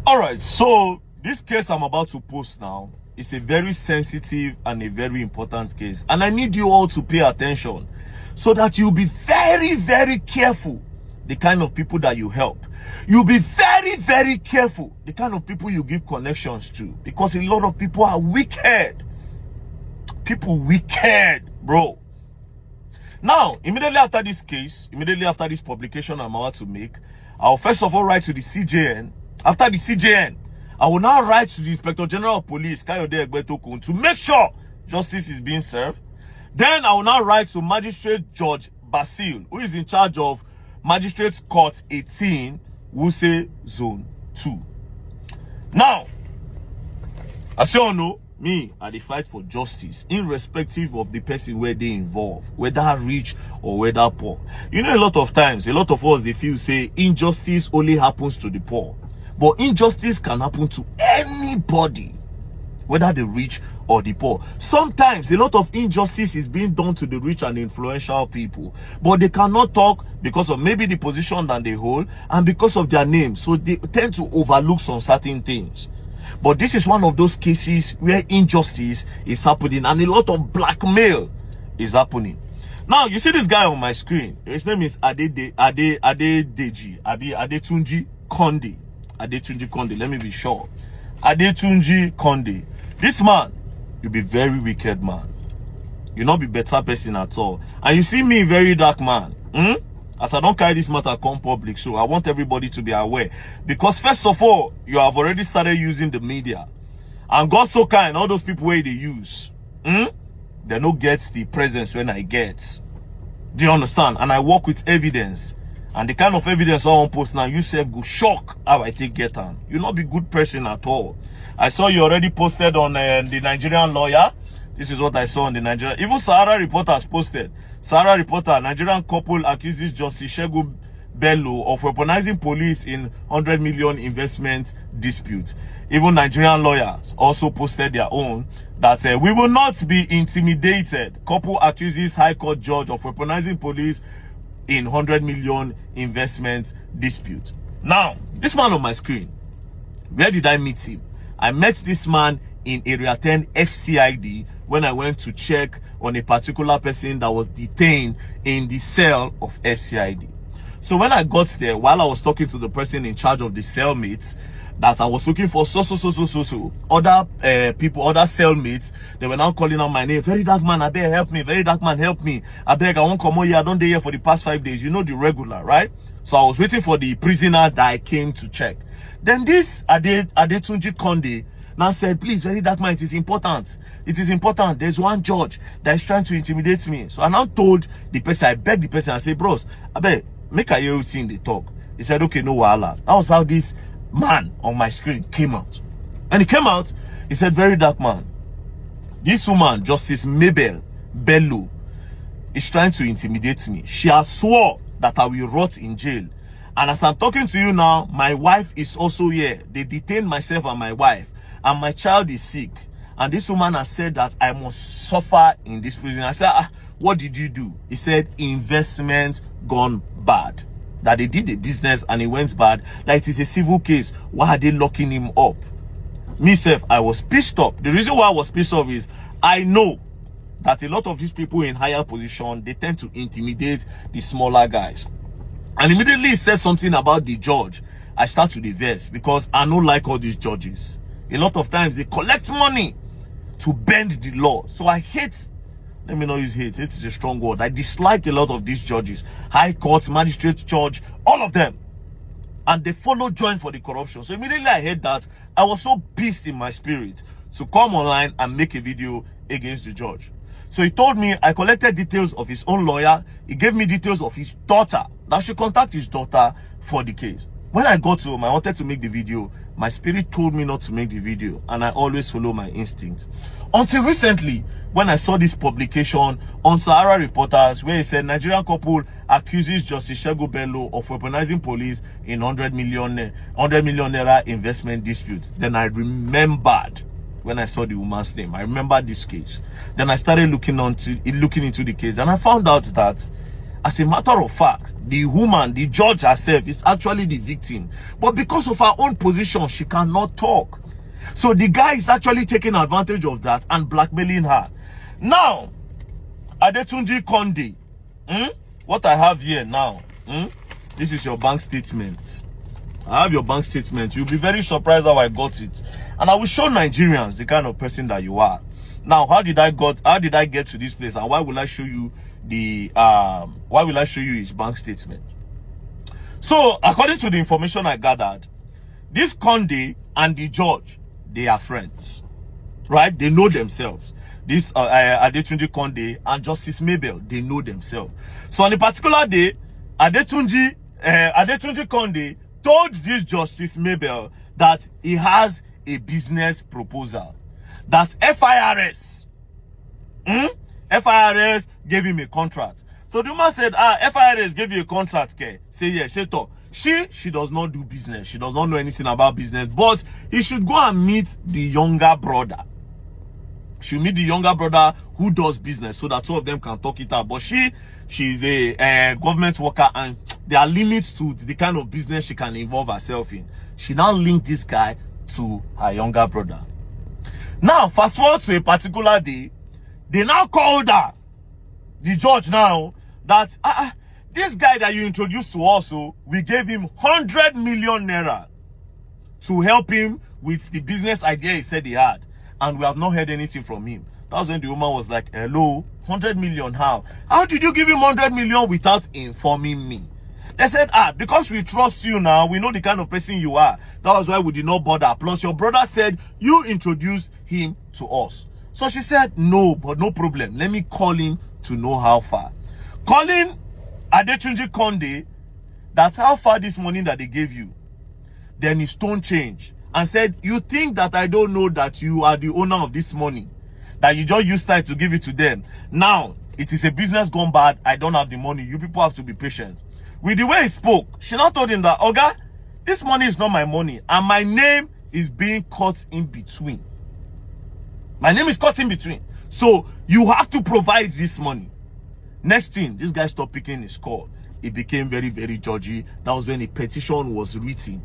All right, so this case I'm about to post now is a very sensitive and a very important case, and I need you all to pay attention so that you'll be very, very careful the kind of people that you help. You'll be very, very careful the kind of people you give connections to, because a lot of people are wicked. People wicked, bro. Now, immediately after this case, immediately after this publication I'm about to make, I'll first of all write to the CJN. After the CJN, I will now write to the Inspector General of Police, Kayode Egbetokun, to make sure justice is being served. Then I will now write to Magistrate Judge Basil, who is in charge of Magistrates Court 18, Wuse Zone 2. Now, as you all know, me, I dey fight for justice, irrespective of the person where they involve, whether rich or whether poor. You know, a lot of times, a lot of us, they feel say injustice only happens to the poor. But injustice can happen to anybody, whether the rich or the poor. Sometimes a lot of injustice is being done to the rich and influential people, but they cannot talk because of maybe the position that they hold and because of their name. So they tend to overlook some certain things. But this is one of those cases where injustice is happening and a lot of blackmail is happening. Now, you see this guy on my screen. His name is Adetunji Konde. Adetunji Konde, let me be sure. Adetunji Konde. This man, you be very wicked man. You not be better person at all. And you see me, very dark man. As I don't carry this matter come public, so I want everybody to be aware. Because first of all, you have already started using the media. And God so kind, all those people where they use, they don't get the presence when I get. Do you understand? And I work with evidence. And the kind of evidence I want post now, you self go shock how I take get on. You not be good person at all. I saw you already posted on the Nigerian lawyer. This is what I saw on the Nigerian. Even Sahara Reporters posted. Sahara Reporter, Nigerian couple accuses Justice Segun Bello of weaponizing police in 100 million investment dispute. Even Nigerian lawyers also posted their own that we will not be intimidated. Couple accuses High Court judge of weaponizing police in 100 million investment dispute. Now, this man on my screen, where did I meet him? I met this man in Area 10 FCID when I went to check on a particular person that was detained in the cell of FCID. So when I got there, while I was talking to the person in charge of the cellmates, that I was looking for other people, other cellmates, they were now calling out my name. Very dark man, I beg help me. Very dark man, help me. I beg, I won't come on here. I don't stay here for the past 5 days. You know the regular, right? So I was waiting for the prisoner that I came to check. Then this Adetunji Konde now said, please, very dark man, it is important. It is important. There's one judge that is trying to intimidate me. So I now told the person, I begged the person, I said, bros, I beg, make a hear in the talk. He said, okay, no wahala. That was how this man on my screen came out. And he came out, he said, very dark man, this woman, Justice Mabel Bello, is trying to intimidate me. She has swore that I will rot in jail. And as I'm talking to you now, my wife is also here. They detained myself and my wife. And my child is sick. And this woman has said that I must suffer in this prison. I said, what did you do? He said, investment gone bad. That they did a business and it went bad. Like it is a civil case. Why are they locking him up? Myself, I was pissed off. The reason why I was pissed off is I know that a lot of these people in higher position, they tend to intimidate the smaller guys. And immediately he said something about the judge. I start to diverse because I don't like all these judges. A lot of times they collect money to bend the law. So I hate, let me not use hate, it is a strong word. I dislike a lot of these judges. High Court, Magistrate Judge, all of them. And they follow join for the corruption. So immediately I heard that, I was so pissed in my spirit to come online and make a video against the judge. So he told me, I collected details of his own lawyer. He gave me details of his daughter. That I should contact his daughter for the case. When I got home, I wanted to make the video. My spirit told me not to make the video. And I always follow my instinct. Until recently, when I saw this publication on Sahara Reporters, where it said Nigerian couple accuses Justice Segun Bello of weaponizing police in 100 million naira investment dispute. Then I remembered when I saw the woman's name. I remembered this case. Then I started looking into the case. And I found out that As a matter of fact, the woman, the judge herself, is actually the victim. But because of her own position, she cannot talk. So the guy is actually taking advantage of that and blackmailing her. Now, Adetunji Conde, what I have here now, this is your bank statement. I have your bank statement. You'll be very surprised how I got it. And I will show Nigerians the kind of person that you are. Now, how did I get to this place, and why will I show you his bank statement? So, according to the information I gathered, this Conde and the judge, they are friends, right? They know themselves. This Adetunji Conde and Justice Mabel, they know themselves. So on a particular day, Adetunji Conde told this Justice Mabel that he has a business proposal, that FIRS gave him a contract. So the woman said, FIRS gave you a contract, okay? Say yes, she does not do business. She does not know anything about business, but he should go and meet the younger brother. She'll meet the younger brother who does business, so that two of them can talk it out. But she's a government worker, and there are limits to the kind of business she can involve herself in. She now linked this guy to her younger brother. Now, fast forward to a particular day, they now called her, the judge now, that this guy that you introduced to us, we gave him 100 million naira to help him with the business idea he said he had. And we have not heard anything from him. That was when the woman was like, hello, 100 million, how? How did you give him 100 million without informing me? They said, because we trust you now, we know the kind of person you are. That was why we did not bother. Plus, your brother said you introduced him to us. So she said, no, but no problem. Let me call him to know how far. Calling Adetunji Conde, that's how far this money that they gave you. Then his tone changed and said, you think that I don't know that you are the owner of this money, that you just used time to give it to them. Now, it is a business gone bad. I don't have the money. You people have to be patient. With the way he spoke, she now told him that, Oga, this money is not my money, and my name is being cut in between. My name is cut in between. So you have to provide this money. Next thing, this guy stopped picking his call. It became very, very judgy. That was when a petition was written.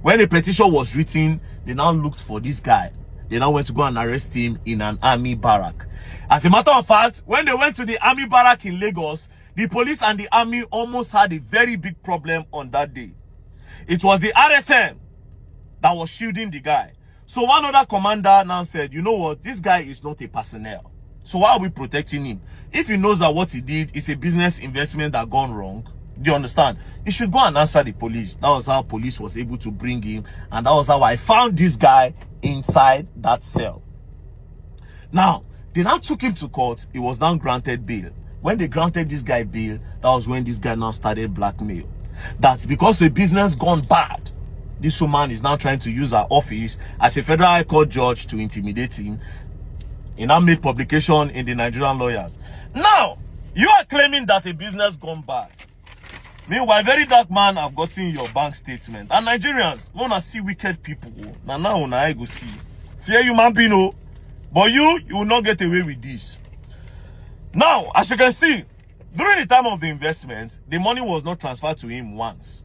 When a petition was written, they now looked for this guy. They now went to go and arrest him in an army barrack. As a matter of fact, when they went to the army barrack in Lagos, the police and the army almost had a very big problem on that day. It was the RSM that was shielding the guy. So one other commander now said, you know what, this guy is not a personnel. So why are we protecting him? If he knows that what he did is a business investment that gone wrong, do you understand? He should go and answer the police. That was how police was able to bring him. And that was how I found this guy inside that cell. Now, they now took him to court. He was now granted bail. When they granted this guy bail, that was when this guy now started blackmail. That's because the business gone bad. This woman is now trying to use her office as a federal high court judge to intimidate him. He now made publication in the Nigerian Lawyers. Now, you are claiming that a business gone bad. Meanwhile, very dark man have gotten your bank statement. And Nigerians, wanna see wicked people. Now I go see. Fear human being, but you will not get away with this. Now, as you can see, during the time of the investment, the money was not transferred to him once.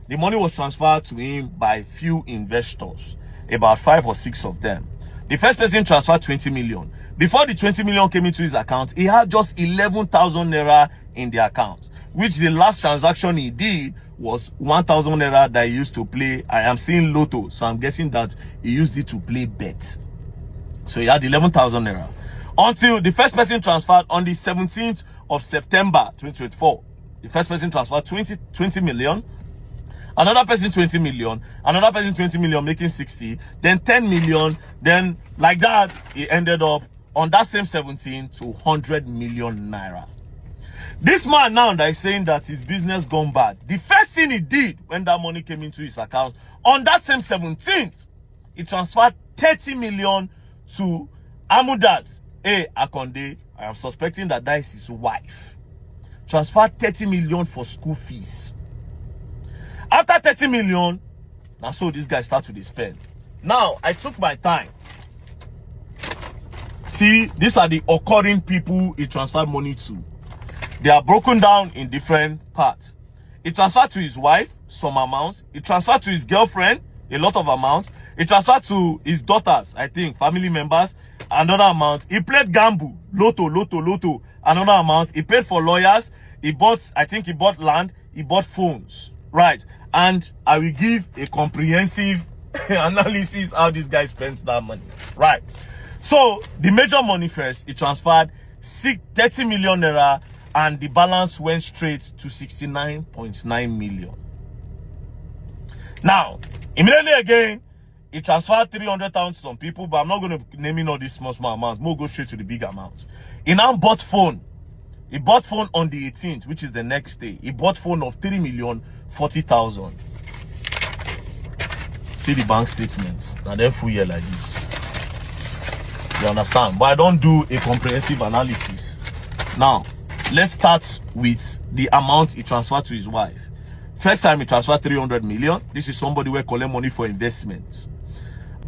The money was transferred to him by few investors, about 5 or 6 of them. The first person transferred 20 million. Before the 20 million came into his account, he had just 11,000 naira in the account, which the last transaction he did was 1,000 naira that he used to play. I am seeing Lotto, so I'm guessing that he used it to play bet. So he had 11,000 naira. Until the first person transferred on the 17th of September 2024. The first person transferred 20 million. Another person 20 million. Another person 20 million, making 60. Then 10 million. Then like that, he ended up on that same 17 to 100 million naira. This man now that is saying that his business gone bad, the first thing he did when that money came into his account, on that same 17th, he transferred 30 million to Amudat Akonde. I am suspecting that that is his wife. Transferred 30 million for school fees. After 30 million, now so this guy started to spend. Now, I took my time. See, these are the occurring people he transferred money to. They are broken down in different parts. He transferred to his wife some amounts. He transferred to his girlfriend a lot of amounts. He transferred to his daughters, I think, family members, another amount. He played gamble, lotto, another amount. He paid for lawyers. He bought, I think he bought land. He bought phones, right? And I will give a comprehensive analysis how this guy spends that money, right? So the major money first, he transferred 30 million naira, and the balance went straight to 69.9 million. Now, immediately again, he transferred 300,000 to some people, but I'm not going to name in all these small amounts. We'll go straight to the big amount. He now bought phone. He bought phone on the 18th, which is the next day. He bought phone of 3,040,000. See the bank statements. Now they're full year like this. You understand? But I don't do a comprehensive analysis. Now, let's start with the amount he transferred to his wife. First time he transferred 300 million. This is somebody who collect money for investment.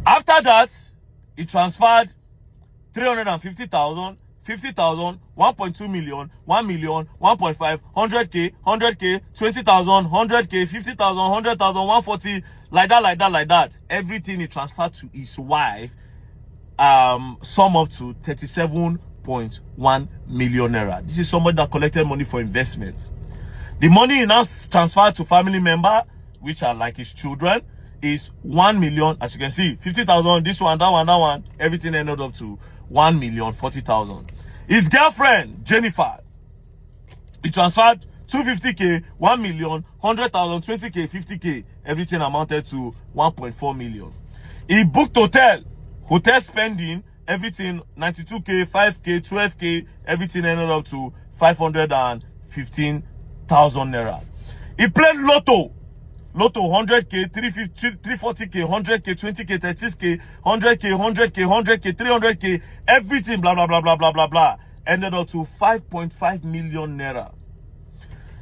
After that, he transferred 350,000, 50,000, 1.2 million, 1 million, 1.5, 100K, 100K, 20,000, 100K, 50,000, 100,000, 140, like that. Everything he transferred to his wife sum up to 37.1 million naira. This is somebody that collected money for investment. The money he now transferred to family member, which are like his children, is 1 million. As you can see, 50,000, this one, that one, everything ended up to 1,040,000. His girlfriend, Jennifer, he transferred 250K, 1 million, 100,000, 20K, 50K, everything amounted to 1.4 million. He booked hotel spending, everything 92K, 5K, 12K, everything ended up to 515,000 naira. He played lotto 100K, 340K, 100K, 20K, 30K, 100K, 300K, everything blah, ended up to 5.5 million naira.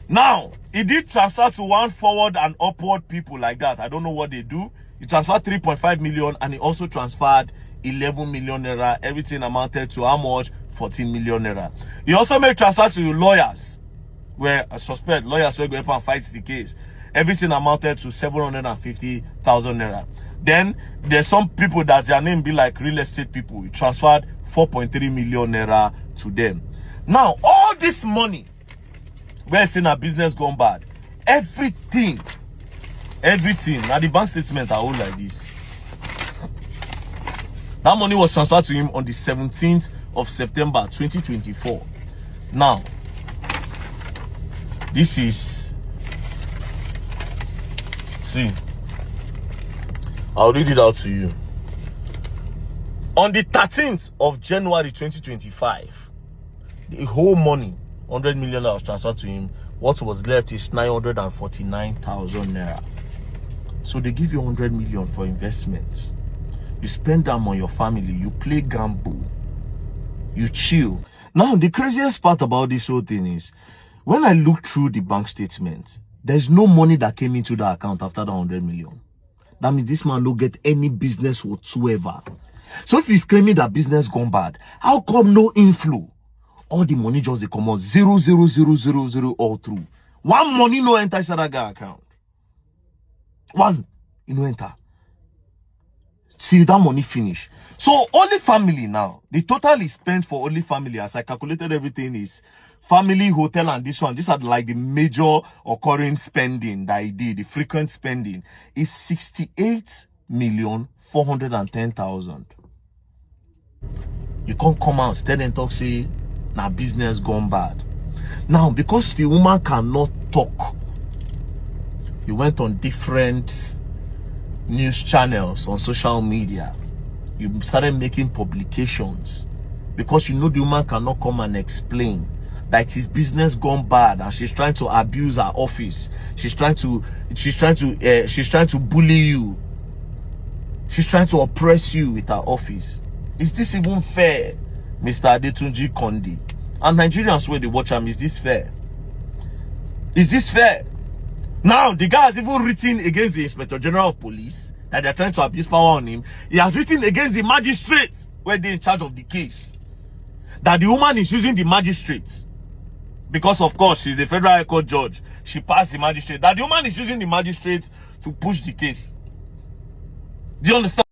Now, he did transfer to one forward and upward people like that. I don't know what they do. He transferred 3.5 million, and he also transferred 11 million naira. Everything amounted to how much? 14 million naira. He also made transfer to lawyers, where I suspect lawyers were going to fight the case. Everything amounted to 750,000 naira. Then there's some people that their name be like real estate people. He transferred 4.3 million naira to them. Now, all this money, we're seeing a business gone bad. Everything. Now the bank statement are all like this. That money was transferred to him on the 17th of September 2024. Now, this is, see, I'll read it out to you. On the 13th of January 2025, the whole money, 100 million that was transferred to him, what was left is 949,000 naira. So they give you 100 million for investments. You spend them on your family, you play gamble, you chill. Now, the craziest part about this whole thing is, when I look through the bank statement, there's no money that came into the account after the 100 million. That means this man don't get any business whatsoever. So if he's claiming that business gone bad, how come no inflow? All the money just they come out 0,0,0,0,0 all through. One money no enter inside that guy account. One, you know, enter. Till that money finish. So only family now, the total is spent for only family, as I calculated everything, is family, hotel, and this one. These are like the major occurring spending that I did. The frequent spending is 68,410,000. You can't come out, stand and talk, say, now business gone bad. Now, because the woman cannot talk, you went on different news channels on social media. You started making publications because you know the woman cannot come and explain that his business gone bad and she's trying to abuse her office. She's trying to bully you. She's trying to oppress you with her office. Is this even fair, Mr. Adetunji Kondi? And Nigerians where they watch him, is this fair? Is this fair? Now, the guy has even written against the Inspector General of Police that they're trying to abuse power on him. He has written against the magistrates where they're in charge of the case, that the woman is using the magistrates because of course she's a federal high court judge, she passed the magistrate, that the woman is using the magistrate to push the case. Do you understand?